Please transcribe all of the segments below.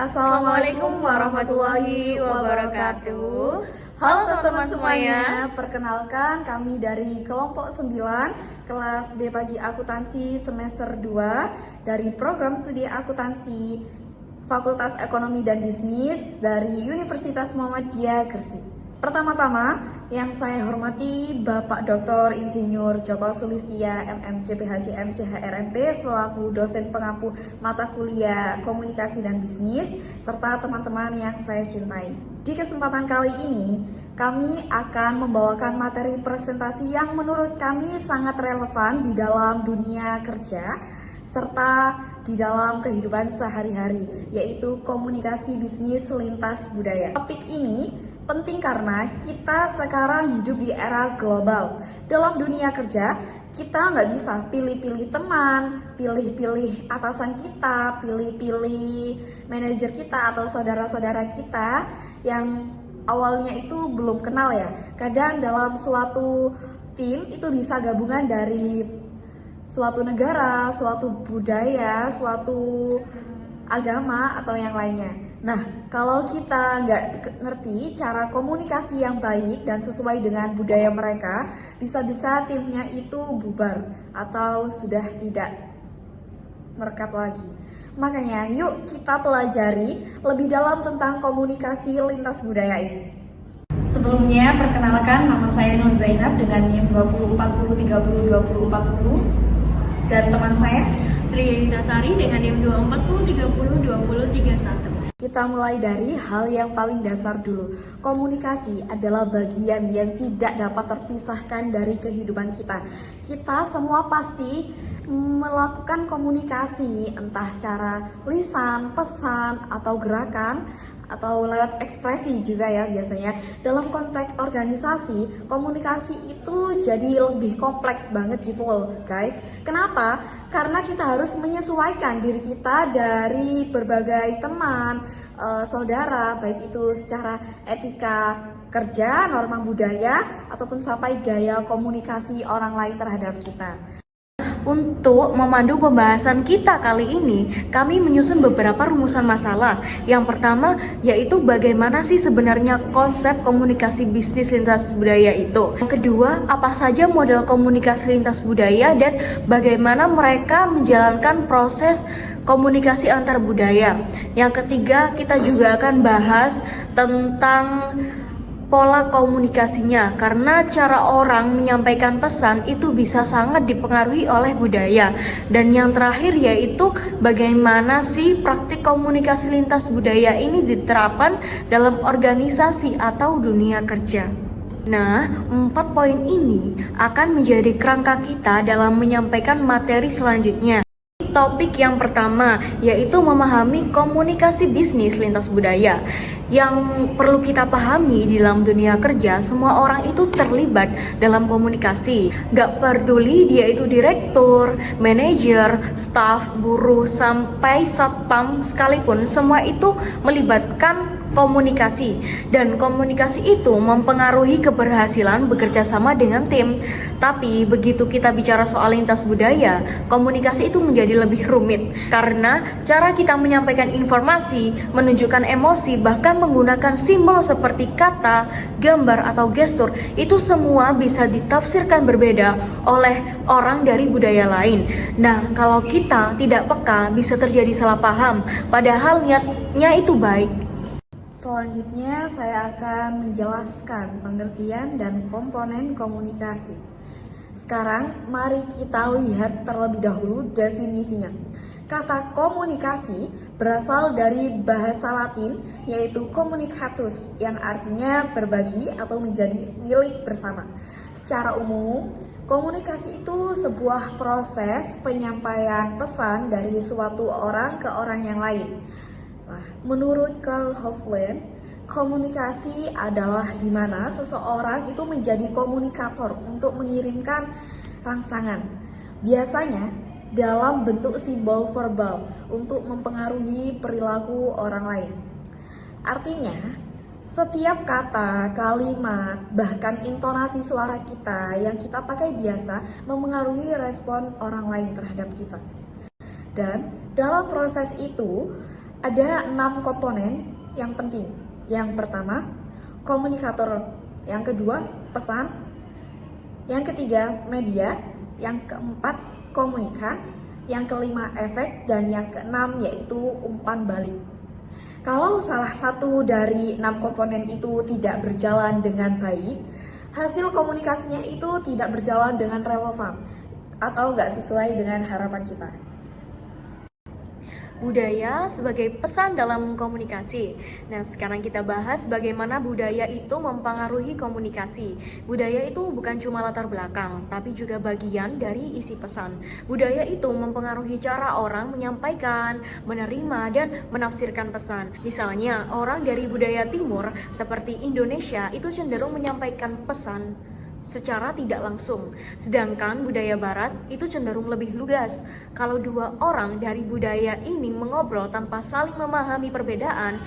Assalamualaikum warahmatullahi wabarakatuh. Halo teman-teman semuanya, perkenalkan kami dari kelompok 9 kelas B pagi akuntansi semester 2 dari program studi akuntansi Fakultas Ekonomi dan Bisnis dari Universitas Muhammadiyah Gresik. Pertama-tama yang saya hormati Bapak Dr. Insinyur Joko Sulistia MMC PhD MCHRMP selaku dosen pengampu mata kuliah Komunikasi dan Bisnis serta teman-teman yang saya cintai. Di kesempatan kali ini kami akan membawakan materi presentasi yang menurut kami sangat relevan di dalam dunia kerja serta di dalam kehidupan sehari-hari, yaitu komunikasi bisnis lintas budaya. Topik ini penting karena kita sekarang hidup di era global. Dalam dunia kerja, kita nggak bisa pilih-pilih teman, pilih-pilih atasan kita, pilih-pilih manajer kita atau saudara-saudara kita yang awalnya itu belum kenal ya. Kadang dalam suatu tim itu bisa gabungan dari suatu negara, suatu budaya, suatu agama atau yang lainnya. Nah, kalau kita nggak ngerti cara komunikasi yang baik dan sesuai dengan budaya mereka, bisa-bisa timnya itu bubar atau sudah tidak merekat lagi. Makanya yuk kita pelajari lebih dalam tentang komunikasi lintas budaya ini. Sebelumnya, perkenalkan nama saya Nur Zainab dengan NIM 2040302040 dan teman saya Tria Yutasari dengan NIM 240302031. Kita mulai dari hal yang paling dasar dulu. Komunikasi adalah bagian yang tidak dapat terpisahkan dari kehidupan kita. Kita semua pasti melakukan komunikasi, entah cara lisan, pesan, atau gerakan, atau lewat ekspresi juga ya biasanya. Dalam konteks organisasi, komunikasi itu jadi lebih kompleks banget gitu loh guys. Kenapa? Karena kita harus menyesuaikan diri kita dari berbagai teman, saudara, baik itu secara etika kerja, norma budaya, ataupun sampai gaya komunikasi orang lain terhadap kita. Untuk memandu pembahasan kita kali ini, kami menyusun beberapa rumusan masalah. Yang pertama yaitu bagaimana sih sebenarnya konsep komunikasi bisnis lintas budaya itu. Yang kedua, apa saja model komunikasi lintas budaya dan bagaimana mereka menjalankan proses komunikasi antar budaya. Yang ketiga, kita juga akan bahas tentang pola komunikasinya, karena cara orang menyampaikan pesan itu bisa sangat dipengaruhi oleh budaya. Dan yang terakhir yaitu bagaimana sih praktik komunikasi lintas budaya ini diterapkan dalam organisasi atau dunia kerja. Nah, 4 poin ini akan menjadi kerangka kita dalam menyampaikan materi selanjutnya. Topik yang pertama yaitu memahami komunikasi bisnis lintas budaya. Yang perlu kita pahami di dalam dunia kerja, semua orang itu terlibat dalam komunikasi. Gak peduli dia itu direktur, manajer, staf, buruh, sampai satpam sekalipun, semua itu melibatkan komunikasi. Dan komunikasi itu mempengaruhi keberhasilan bekerja sama dengan tim. Tapi begitu kita bicara soal lintas budaya, komunikasi itu menjadi lebih rumit. Karena cara kita menyampaikan informasi, menunjukkan emosi, bahkan menggunakan simbol seperti kata, gambar, atau gestur, itu semua bisa ditafsirkan berbeda oleh orang dari budaya lain. Nah, kalau kita tidak peka, bisa terjadi salah paham, padahal niatnya itu baik. Selanjutnya saya akan menjelaskan pengertian dan komponen komunikasi. Sekarang mari kita lihat terlebih dahulu definisinya. Kata komunikasi berasal dari bahasa Latin yaitu communicatus yang artinya berbagi atau menjadi milik bersama. Secara umum, komunikasi itu sebuah proses penyampaian pesan dari suatu orang ke orang yang lain. Nah, menurut Karl Hofland, komunikasi adalah di mana seseorang itu menjadi komunikator untuk mengirimkan rangsangan. Biasanya dalam bentuk simbol verbal untuk mempengaruhi perilaku orang lain. Artinya, setiap kata, kalimat, bahkan intonasi suara kita yang kita pakai biasa mempengaruhi respon orang lain terhadap kita. Dan dalam proses itu, Ada 6 komponen yang penting. Yang pertama, komunikator. Yang kedua, pesan. Yang ketiga, media. Yang keempat, komunikan. Yang kelima, efek. Dan yang keenam, yaitu umpan balik. Kalau salah satu dari 6 komponen itu tidak berjalan dengan baik, hasil komunikasinya itu tidak berjalan dengan relevan atau nggak sesuai dengan harapan kita. Budaya sebagai pesan dalam komunikasi. Nah, sekarang kita bahas bagaimana budaya itu mempengaruhi komunikasi. Budaya itu bukan cuma latar belakang, tapi juga bagian dari isi pesan. Budaya itu mempengaruhi cara orang menyampaikan, menerima, dan menafsirkan pesan. Misalnya, orang dari budaya timur seperti Indonesia itu cenderung menyampaikan pesan secara tidak langsung, sedangkan budaya barat itu cenderung lebih lugas. Kalau dua orang dari budaya ini mengobrol tanpa saling memahami perbedaan,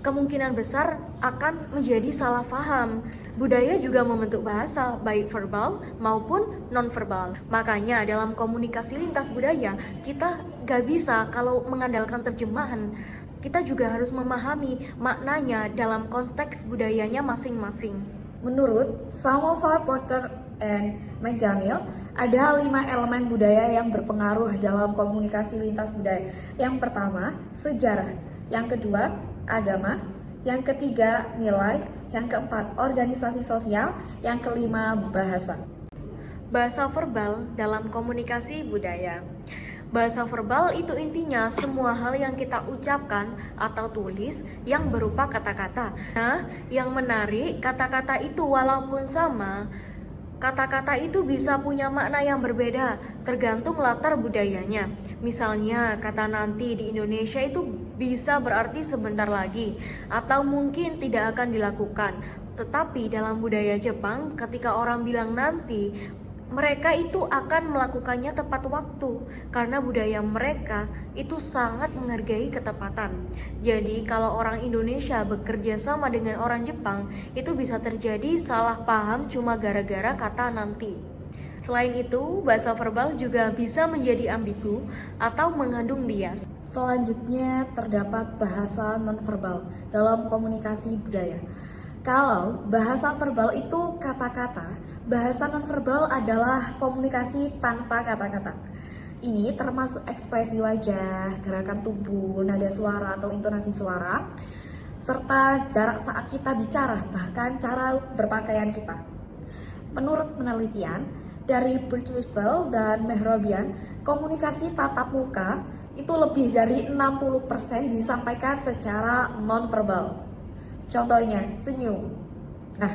kemungkinan besar akan menjadi salah paham. Budaya juga membentuk bahasa, baik verbal maupun non-verbal. Makanya dalam komunikasi lintas budaya, kita gak bisa kalau mengandalkan terjemahan. Kita juga harus memahami maknanya dalam konteks budayanya masing-masing. Menurut Samovar, Porter, and McDaniel, ada 5 elemen budaya yang berpengaruh dalam komunikasi lintas budaya. Yang pertama, sejarah. Yang kedua, agama. Yang ketiga, nilai. Yang keempat, organisasi sosial. Yang kelima, bahasa. Bahasa verbal dalam komunikasi budaya. Bahasa verbal itu intinya semua hal yang kita ucapkan atau tulis yang berupa kata-kata. Nah, yang menarik, kata-kata itu walaupun sama, kata-kata itu bisa punya makna yang berbeda tergantung latar budayanya. Misalnya, kata nanti di Indonesia itu bisa berarti sebentar lagi atau mungkin tidak akan dilakukan. Tetapi dalam budaya Jepang, ketika orang bilang nanti, mereka itu akan melakukannya tepat waktu karena budaya mereka itu sangat menghargai ketepatan. Jadi kalau orang Indonesia bekerja sama dengan orang Jepang, itu bisa terjadi salah paham cuma gara-gara kata nanti. Selain itu, bahasa verbal juga bisa menjadi ambigu atau mengandung bias. Selanjutnya terdapat bahasa nonverbal dalam komunikasi budaya. Kalau bahasa verbal itu kata-kata, bahasa nonverbal adalah komunikasi tanpa kata-kata. Ini termasuk ekspresi wajah, gerakan tubuh, nada suara atau intonasi suara, serta jarak saat kita bicara, bahkan cara berpakaian kita. Menurut penelitian dari Birtwistle dan Mehrobian, komunikasi tatap muka itu lebih dari 60% disampaikan secara nonverbal. Contohnya, senyum. Nah,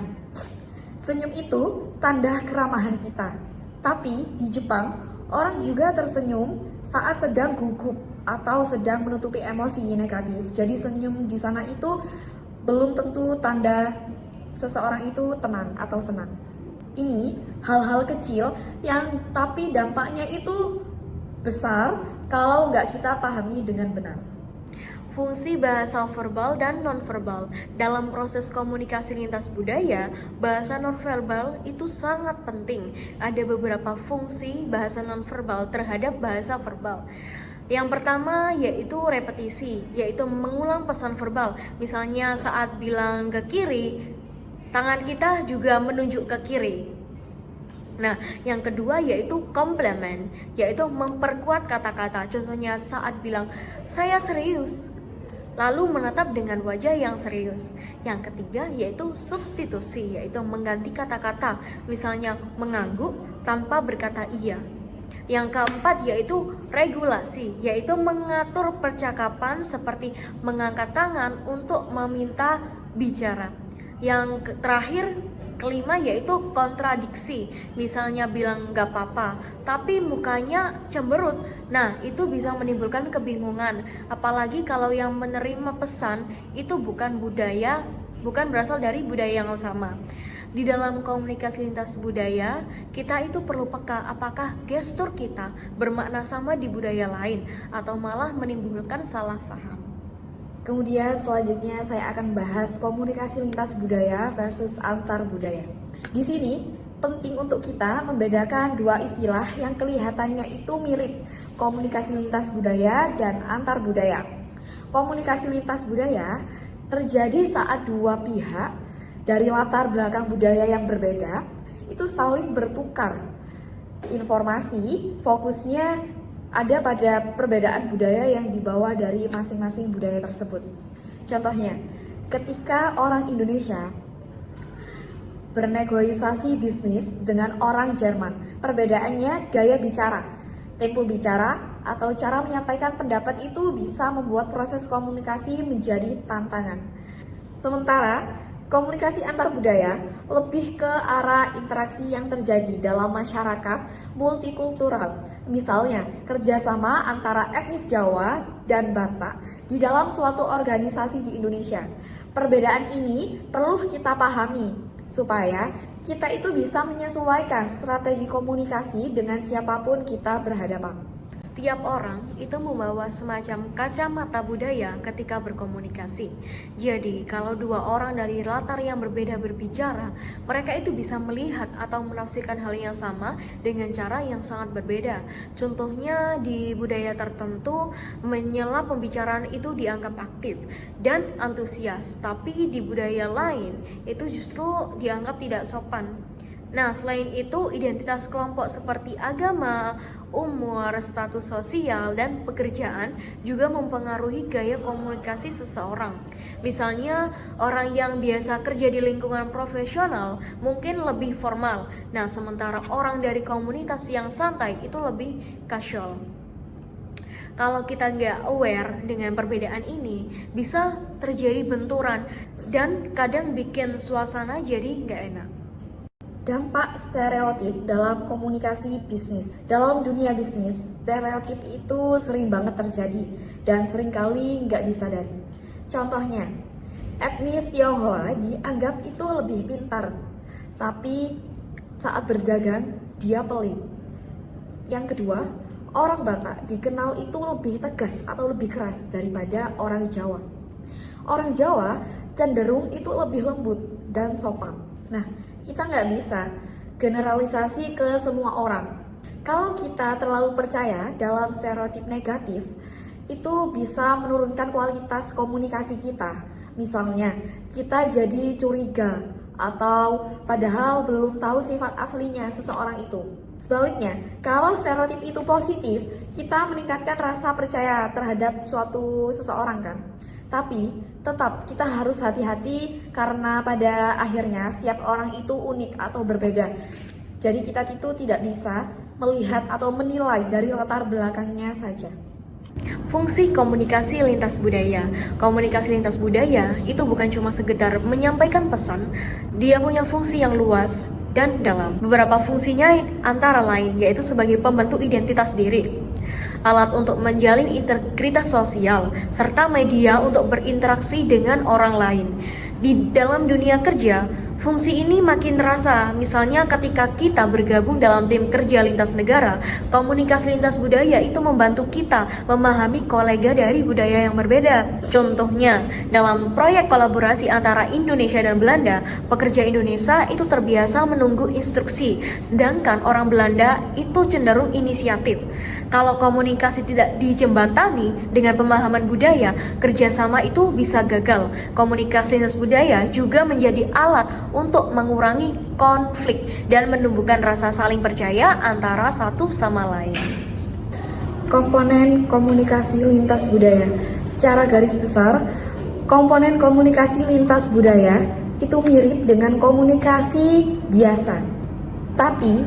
senyum itu tanda keramahan kita. Tapi di Jepang, orang juga tersenyum saat sedang gugup atau sedang menutupi emosi negatif. Jadi senyum di sana itu belum tentu tanda seseorang itu tenang atau senang. Ini hal-hal kecil yang tapi dampaknya itu besar kalau nggak kita pahami dengan benar. Fungsi bahasa verbal dan nonverbal dalam proses komunikasi lintas budaya, bahasa nonverbal itu sangat penting. Ada beberapa fungsi bahasa nonverbal terhadap bahasa verbal. Yang pertama yaitu repetisi, yaitu mengulang pesan verbal. Misalnya saat bilang ke kiri, tangan kita juga menunjuk ke kiri. Nah, yang kedua yaitu komplement, yaitu memperkuat kata-kata. Contohnya saat bilang, saya serius, lalu menatap dengan wajah yang serius. Yang ketiga yaitu substitusi, yaitu mengganti kata-kata, misalnya mengangguk tanpa berkata iya. Yang keempat yaitu regulasi, yaitu mengatur percakapan seperti mengangkat tangan untuk meminta bicara. Yang terakhir, kelima yaitu kontradiksi, misalnya bilang gak apa-apa tapi mukanya cemberut. Nah, itu bisa menimbulkan kebingungan, apalagi kalau yang menerima pesan itu bukan berasal dari budaya yang sama. Di dalam komunikasi lintas budaya, kita itu perlu peka apakah gestur kita bermakna sama di budaya lain atau malah menimbulkan salah paham. Kemudian selanjutnya saya akan bahas komunikasi lintas budaya versus antar budaya. Di sini penting untuk kita membedakan dua istilah yang kelihatannya itu mirip, komunikasi lintas budaya dan antar budaya. Komunikasi lintas budaya terjadi saat dua pihak dari latar belakang budaya yang berbeda itu saling bertukar informasi, fokusnya ada pada perbedaan budaya yang dibawa dari masing-masing budaya tersebut. Contohnya, ketika orang Indonesia bernegosiasi bisnis dengan orang Jerman, perbedaannya gaya bicara, tempo bicara, atau cara menyampaikan pendapat itu bisa membuat proses komunikasi menjadi tantangan. Sementara komunikasi antar budaya lebih ke arah interaksi yang terjadi dalam masyarakat multikultural. Misalnya, kerjasama antara etnis Jawa dan Batak di dalam suatu organisasi di Indonesia. Perbedaan ini perlu kita pahami supaya kita itu bisa menyesuaikan strategi komunikasi dengan siapapun kita berhadapan. Setiap orang itu membawa semacam kacamata budaya ketika berkomunikasi. Jadi, kalau dua orang dari latar yang berbeda berbicara, mereka itu bisa melihat atau menafsirkan hal yang sama dengan cara yang sangat berbeda. Contohnya, di budaya tertentu, menyela pembicaraan itu dianggap aktif dan antusias, tapi di budaya lain itu justru dianggap tidak sopan. Nah, selain itu, identitas kelompok seperti agama, umur, status sosial, dan pekerjaan juga mempengaruhi gaya komunikasi seseorang. Misalnya, orang yang biasa kerja di lingkungan profesional mungkin lebih formal. Nah, sementara orang dari komunitas yang santai itu lebih casual. Kalau kita nggak aware dengan perbedaan ini, bisa terjadi benturan dan kadang bikin suasana jadi nggak enak. Dampak stereotip dalam komunikasi bisnis. Dalam dunia bisnis, stereotip itu sering banget terjadi dan seringkali nggak disadari. Contohnya, etnis Tionghoa dianggap itu lebih pintar, tapi saat berdagang dia pelit. Yang kedua, orang Batak dikenal itu lebih tegas atau lebih keras daripada orang Jawa. Orang Jawa cenderung itu lebih lembut dan sopan. Nah, kita nggak bisa generalisasi ke semua orang. Kalau kita terlalu percaya dalam stereotip negatif, itu bisa menurunkan kualitas komunikasi kita. Misalnya, kita jadi curiga atau padahal belum tahu sifat aslinya seseorang itu. Sebaliknya, kalau stereotip itu positif, kita meningkatkan rasa percaya terhadap suatu seseorang kan. Tapi tetap kita harus hati-hati karena pada akhirnya setiap orang itu unik atau berbeda. Jadi kita itu tidak bisa melihat atau menilai dari latar belakangnya saja. Fungsi komunikasi lintas budaya. Komunikasi lintas budaya itu bukan cuma sekedar menyampaikan pesan, dia punya fungsi yang luas dan dalam. Beberapa fungsinya antara lain yaitu sebagai pembentuk identitas diri, alat untuk menjalin integritas sosial, serta media untuk berinteraksi dengan orang lain. Di dalam dunia kerja, fungsi ini makin terasa. Misalnya ketika kita bergabung dalam tim kerja lintas negara, komunikasi lintas budaya itu membantu kita memahami kolega dari budaya yang berbeda. Contohnya, dalam proyek kolaborasi antara Indonesia dan Belanda, pekerja Indonesia itu terbiasa menunggu instruksi, sedangkan orang Belanda itu cenderung inisiatif. Kalau komunikasi tidak dijembatani dengan pemahaman budaya, kerjasama itu bisa gagal. Komunikasi lintas budaya juga menjadi alat untuk mengurangi konflik dan menumbuhkan rasa saling percaya antara satu sama lain. Komponen komunikasi lintas budaya. Secara garis besar, komponen komunikasi lintas budaya itu mirip dengan komunikasi biasa. Tapi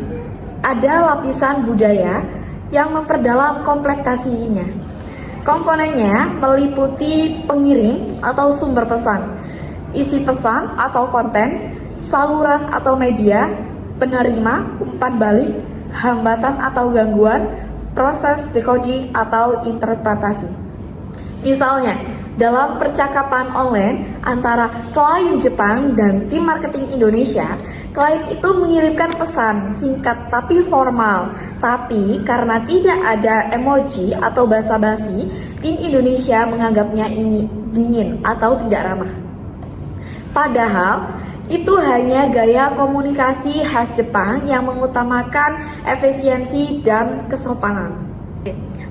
ada lapisan budaya yang memperdalam komplektasinya. Komponennya meliputi pengirim atau sumber pesan, isi pesan atau konten, saluran atau media, penerima, umpan balik, hambatan atau gangguan, proses decoding atau interpretasi. Misalnya, dalam percakapan online antara klien Jepang dan tim marketing Indonesia, klien itu mengirimkan pesan singkat tapi formal. Tapi karena tidak ada emoji atau basa-basi, tim Indonesia menganggapnya ini dingin atau tidak ramah. Padahal itu hanya gaya komunikasi khas Jepang yang mengutamakan efisiensi dan kesopanan.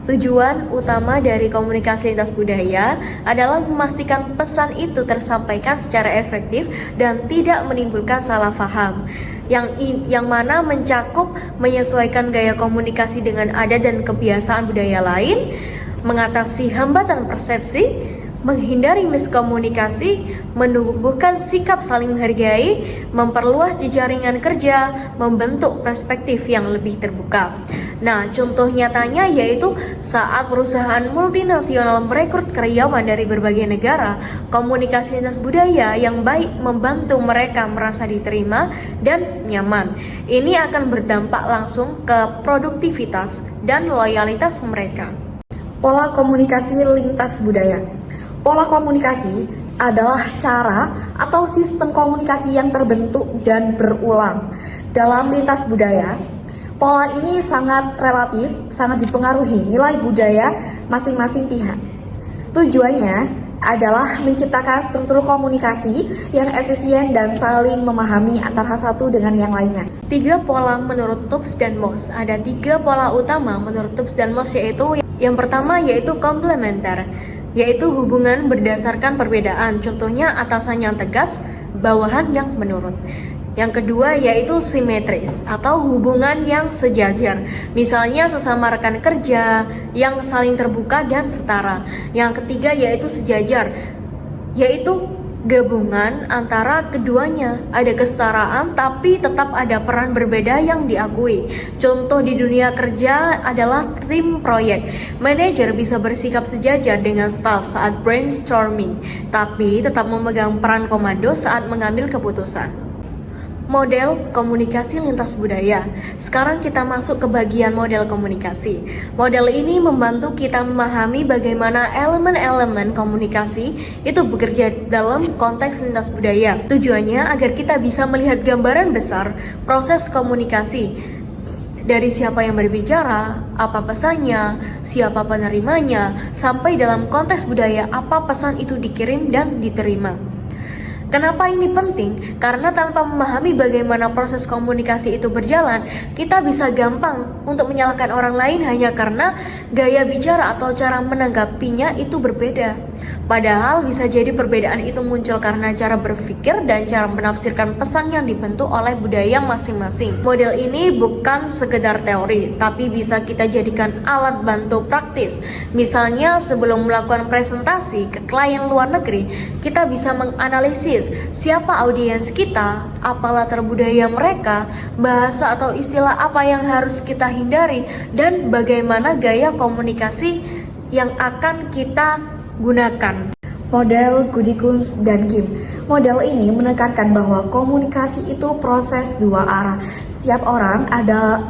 Tujuan utama dari komunikasi lintas budaya adalah memastikan pesan itu tersampaikan secara efektif dan tidak menimbulkan salah paham. Yang mana mencakup menyesuaikan gaya komunikasi dengan adat dan kebiasaan budaya lain, mengatasi hambatan persepsi, menghindari miskomunikasi, menumbuhkan sikap saling menghargai, memperluas jejaring kerja, membentuk perspektif yang lebih terbuka. Nah, contoh nyatanya yaitu saat perusahaan multinasional merekrut karyawan dari berbagai negara, komunikasi lintas budaya yang baik membantu mereka merasa diterima dan nyaman. Ini akan berdampak langsung ke produktivitas dan loyalitas mereka. Pola komunikasi lintas budaya. Pola komunikasi adalah cara atau sistem komunikasi yang terbentuk dan berulang. Dalam lintas budaya, pola ini sangat relatif, sangat dipengaruhi nilai budaya masing-masing pihak. Tujuannya adalah menciptakan struktur komunikasi yang efisien dan saling memahami antara satu dengan yang lainnya. 3 pola menurut Tubbs dan Moss. Ada 3 pola utama menurut Tubbs dan Moss, yaitu yang pertama yaitu komplementer, yaitu hubungan berdasarkan perbedaan, contohnya atasan yang tegas, bawahan yang menurut. Yang kedua yaitu simetris atau hubungan yang sejajar, misalnya sesama rekan kerja yang saling terbuka dan setara. Yang ketiga yaitu sejajar, yaitu gabungan antara keduanya, ada kesetaraan tapi tetap ada peran berbeda yang diakui. Contoh di dunia kerja adalah tim proyek. Manajer bisa bersikap sejajar dengan staff saat brainstorming, tapi tetap memegang peran komando saat mengambil keputusan. Model komunikasi lintas budaya. Sekarang kita masuk ke bagian model komunikasi. Model ini membantu kita memahami bagaimana elemen-elemen komunikasi itu bekerja dalam konteks lintas budaya. Tujuannya agar kita bisa melihat gambaran besar proses komunikasi, dari siapa yang berbicara, apa pesannya, siapa penerimanya, sampai dalam konteks budaya apa pesan itu dikirim dan diterima. Kenapa ini penting? Karena tanpa memahami bagaimana proses komunikasi itu berjalan, kita bisa gampang untuk menyalahkan orang lain hanya karena gaya bicara atau cara menanggapinya itu berbeda. Padahal bisa jadi perbedaan itu muncul karena cara berpikir dan cara menafsirkan pesan yang dibentuk oleh budaya masing-masing. Model ini bukan sekedar teori, tapi bisa kita jadikan alat bantu praktis. Misalnya sebelum melakukan presentasi ke klien luar negeri, kita bisa menganalisis siapa audiens kita, apa latar budaya mereka, bahasa atau istilah apa yang harus kita hindari, dan bagaimana gaya komunikasi yang akan kita gunakan. Model Goody-Kunz dan Kim. Model ini menekankan bahwa komunikasi itu proses dua arah. Setiap orang ada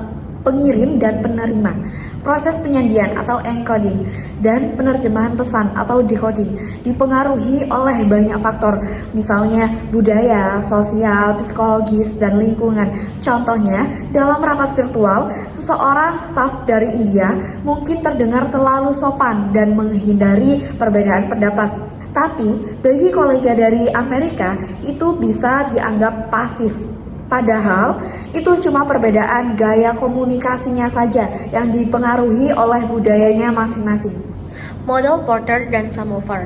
pengirim dan penerima. Proses penyandian atau encoding dan penerjemahan pesan atau decoding dipengaruhi oleh banyak faktor, misalnya budaya, sosial, psikologis, dan lingkungan. Contohnya, dalam rapat virtual, seseorang staf dari India mungkin terdengar terlalu sopan dan menghindari perbedaan pendapat. Tapi, bagi kolega dari Amerika, itu bisa dianggap pasif. Padahal itu cuma perbedaan gaya komunikasinya saja yang dipengaruhi oleh budayanya masing-masing. Model Porter dan Samovar.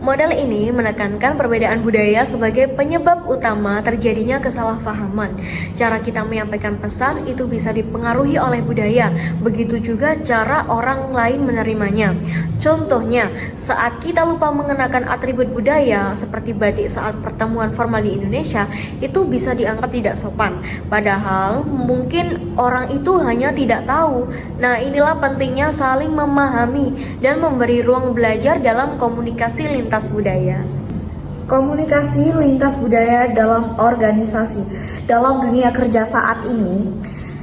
Model ini menekankan perbedaan budaya sebagai penyebab utama terjadinya kesalahpahaman. Cara kita menyampaikan pesan itu bisa dipengaruhi oleh budaya, begitu juga cara orang lain menerimanya. Contohnya, saat kita lupa mengenakan atribut budaya seperti batik saat pertemuan formal di Indonesia, itu bisa dianggap tidak sopan. Padahal mungkin orang itu hanya tidak tahu. Nah, inilah pentingnya saling memahami dan memberi ruang belajar dalam komunikasi lintas budaya. Komunikasi lintas budaya dalam organisasi. Dalam dunia kerja saat ini,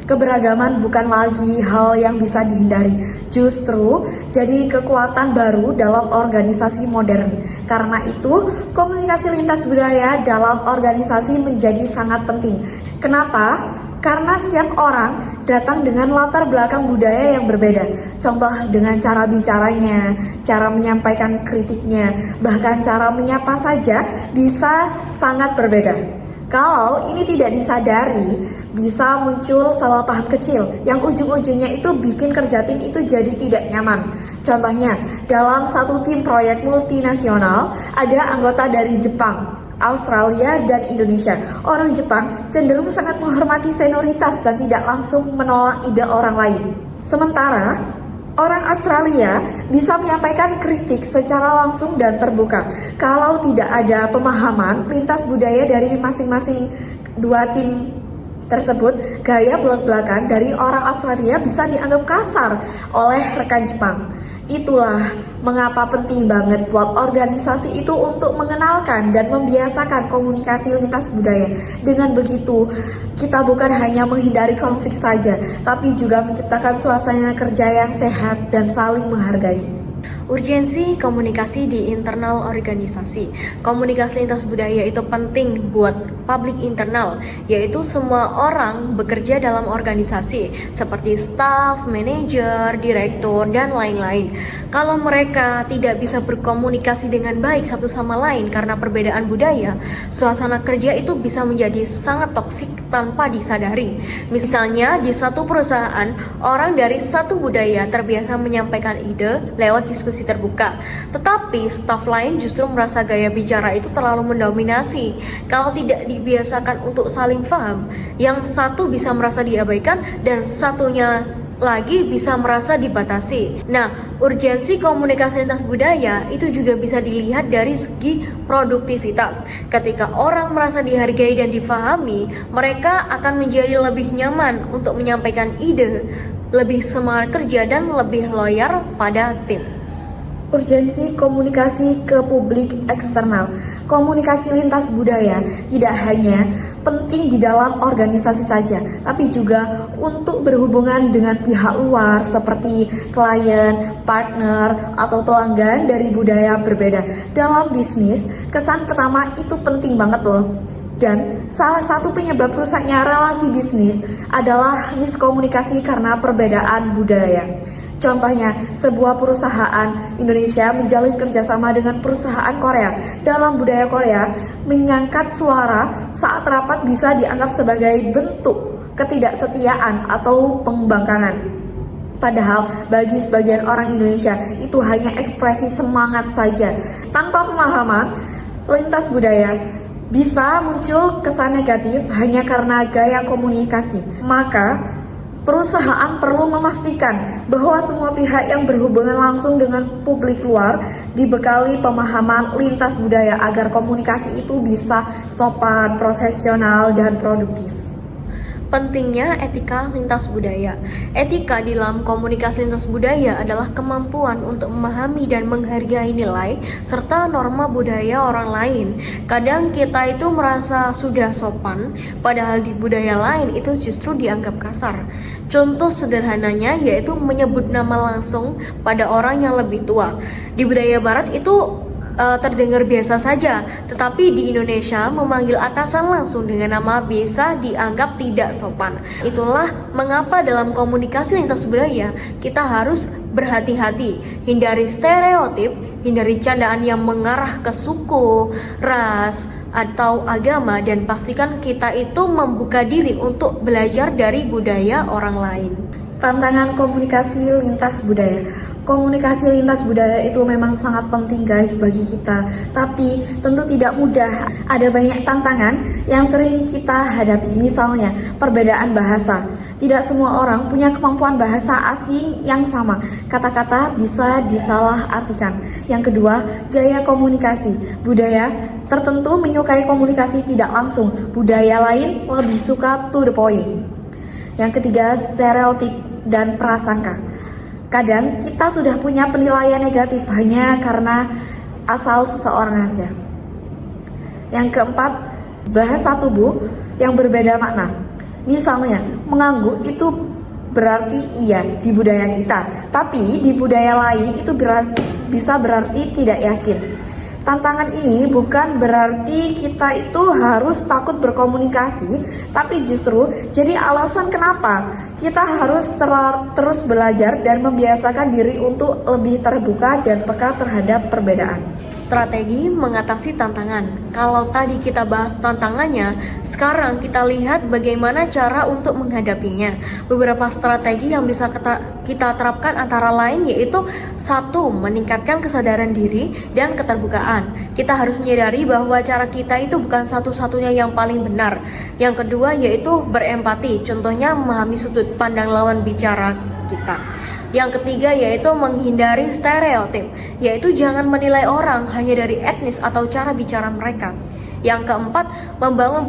keberagaman bukan lagi hal yang bisa dihindari. Justru jadi kekuatan baru dalam organisasi modern. Karena itu, komunikasi lintas budaya dalam organisasi menjadi sangat penting. Kenapa? Karena setiap orang datang dengan latar belakang budaya yang berbeda. Contoh dengan cara bicaranya, cara menyampaikan kritiknya, bahkan cara menyapa saja bisa sangat berbeda. Kalau ini tidak disadari, bisa muncul salah paham kecil yang ujung-ujungnya itu bikin kerja tim itu jadi tidak nyaman. Contohnya, dalam satu tim proyek multinasional ada anggota dari Jepang, Australia, dan Indonesia. Orang Jepang cenderung sangat menghormati senioritas dan tidak langsung menolak ide orang lain. Sementara orang Australia bisa menyampaikan kritik secara langsung dan terbuka. Kalau tidak ada pemahaman lintas budaya dari masing-masing dua tim tersebut, gaya belak-belakan dari orang Australia bisa dianggap kasar oleh rekan Jepang. Itulah mengapa penting banget buat organisasi itu untuk mengenalkan dan membiasakan komunikasi lintas budaya. Dengan begitu, kita bukan hanya menghindari konflik saja, tapi juga menciptakan suasana kerja yang sehat dan saling menghargai. Urgensi komunikasi di internal organisasi. Komunikasi lintas budaya itu penting buat publik internal, yaitu semua orang bekerja dalam organisasi seperti staff, manajer, direktur, dan lain-lain. Kalau mereka tidak bisa berkomunikasi dengan baik satu sama lain karena perbedaan budaya, suasana kerja itu bisa menjadi sangat toksik tanpa disadari. Misalnya di satu perusahaan, orang dari satu budaya terbiasa menyampaikan ide lewat diskusi terbuka, tetapi staf lain justru merasa gaya bicara itu terlalu mendominasi. Kalau tidak dibiasakan untuk saling paham, yang satu bisa merasa diabaikan dan satunya lagi bisa merasa dibatasi. Nah, urgensi komunikasi lintas budaya itu juga bisa dilihat dari segi produktivitas. Ketika orang merasa dihargai dan difahami, mereka akan menjadi lebih nyaman untuk menyampaikan ide, lebih semangat kerja, dan lebih loyal pada tim. Urgensi komunikasi ke publik eksternal. Komunikasi lintas budaya tidak hanya penting di dalam organisasi saja, tapi juga untuk berhubungan dengan pihak luar seperti klien, partner, atau pelanggan dari budaya berbeda. Dalam bisnis, kesan pertama itu penting banget loh. Dan salah satu penyebab rusaknya relasi bisnis adalah miskomunikasi karena perbedaan budaya. Contohnya, sebuah perusahaan Indonesia menjalin kerjasama dengan perusahaan Korea. Dalam budaya Korea, mengangkat suara saat rapat bisa dianggap sebagai bentuk ketidaksetiaan atau pembangkangan. Padahal bagi sebagian orang Indonesia itu hanya ekspresi semangat saja. Tanpa pemahaman lintas budaya, bisa muncul kesan negatif hanya karena gaya komunikasi. Maka perusahaan perlu memastikan bahwa semua pihak yang berhubungan langsung dengan publik luar dibekali pemahaman lintas budaya agar komunikasi itu bisa sopan, profesional, dan produktif. Pentingnya etika lintas budaya. Etika di dalam komunikasi lintas budaya adalah kemampuan untuk memahami dan menghargai nilai serta norma budaya orang lain. Kadang kita itu merasa sudah sopan, padahal di budaya lain itu justru dianggap kasar. Contoh sederhananya yaitu menyebut nama langsung pada orang yang lebih tua. Di budaya barat itu terdengar biasa saja, tetapi di Indonesia memanggil atasan langsung dengan nama bisa dianggap tidak sopan. Itulah mengapa dalam komunikasi lintas budaya kita harus berhati-hati, hindari stereotip, hindari candaan yang mengarah ke suku, ras, atau agama, dan pastikan kita itu membuka diri untuk belajar dari budaya orang lain. Tantangan komunikasi lintas budaya. Komunikasi lintas budaya itu memang sangat penting guys bagi kita, tapi tentu tidak mudah. Ada banyak tantangan yang sering kita hadapi, misalnya perbedaan bahasa. Tidak semua orang punya kemampuan bahasa asing yang sama. Kata-kata bisa disalahartikan. Yang kedua, gaya komunikasi. Budaya tertentu menyukai komunikasi tidak langsung, budaya lain lebih suka to the point. Yang ketiga, stereotip dan prasangka. Kadang kita sudah punya penilaian negatif hanya karena asal seseorang aja. Yang keempat, bahasa tubuh yang berbeda makna. Misalnya, mengangguk itu berarti iya di budaya kita, tapi di budaya lain itu bisa berarti tidak yakin. Tantangan ini bukan berarti kita itu harus takut berkomunikasi, tapi justru jadi alasan kenapa kita harus terus belajar dan membiasakan diri untuk lebih terbuka dan peka terhadap perbedaan. Strategi mengatasi tantangan. Kalau tadi kita bahas tantangannya, sekarang kita lihat bagaimana cara untuk menghadapinya. Beberapa strategi yang bisa kita terapkan antara lain yaitu satu, meningkatkan kesadaran diri dan keterbukaan. Kita harus menyadari bahwa cara kita itu bukan satu-satunya yang paling benar. Yang kedua yaitu berempati, contohnya memahami sudut pandang lawan bicara kita. Yang ketiga yaitu menghindari stereotip, yaitu jangan menilai orang hanya dari etnis atau cara bicara mereka. Yang keempat, membangun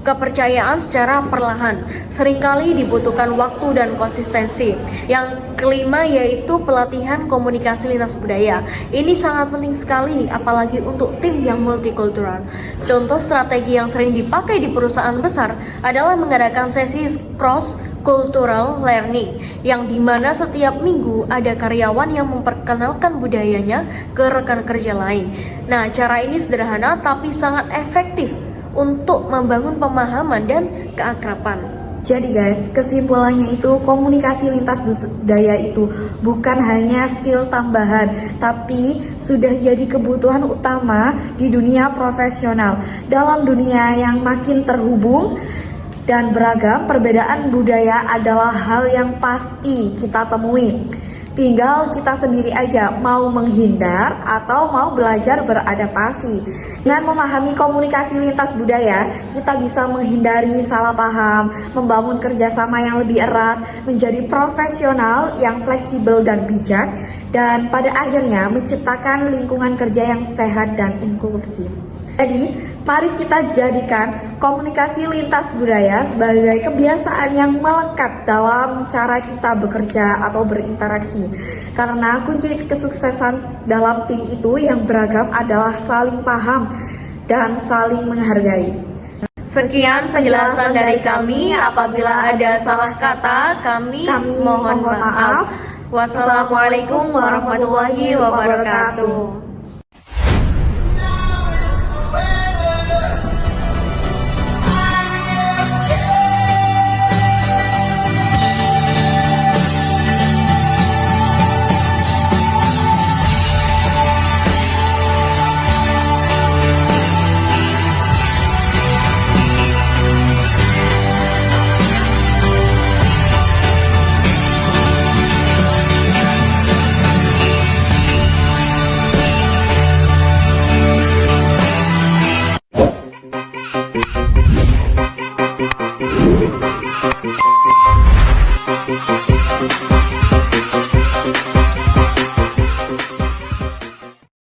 kepercayaan secara perlahan. Seringkali dibutuhkan waktu dan konsistensi. Yang kelima yaitu pelatihan komunikasi lintas budaya. Ini sangat penting sekali, apalagi untuk tim yang multikultural. Contoh strategi yang sering dipakai di perusahaan besar adalah mengadakan sesi cross cultural learning, yang dimana setiap minggu ada karyawan yang memperkenalkan budayanya ke rekan kerja lain. Nah, cara ini sederhana tapi sangat efektif untuk membangun pemahaman dan keakraban. Jadi guys, kesimpulannya itu komunikasi lintas budaya itu bukan hanya skill tambahan, tapi sudah jadi kebutuhan utama di dunia profesional. Dalam dunia yang makin terhubung dan beragam, perbedaan budaya adalah hal yang pasti kita temui. Tinggal kita sendiri aja mau menghindar atau mau belajar beradaptasi. Dengan memahami komunikasi lintas budaya, kita bisa menghindari salah paham, membangun kerjasama yang lebih erat, menjadi profesional yang fleksibel dan bijak, dan pada akhirnya menciptakan lingkungan kerja yang sehat dan inklusif. Jadi, mari kita jadikan komunikasi lintas budaya sebagai kebiasaan yang melekat dalam cara kita bekerja atau berinteraksi. Karena kunci kesuksesan dalam tim itu yang beragam adalah saling paham dan saling menghargai. Sekian penjelasan dari kami. Apabila ada salah kata, kami mohon maaf. Wassalamualaikum warahmatullahi wabarakatuh. We'll be right back.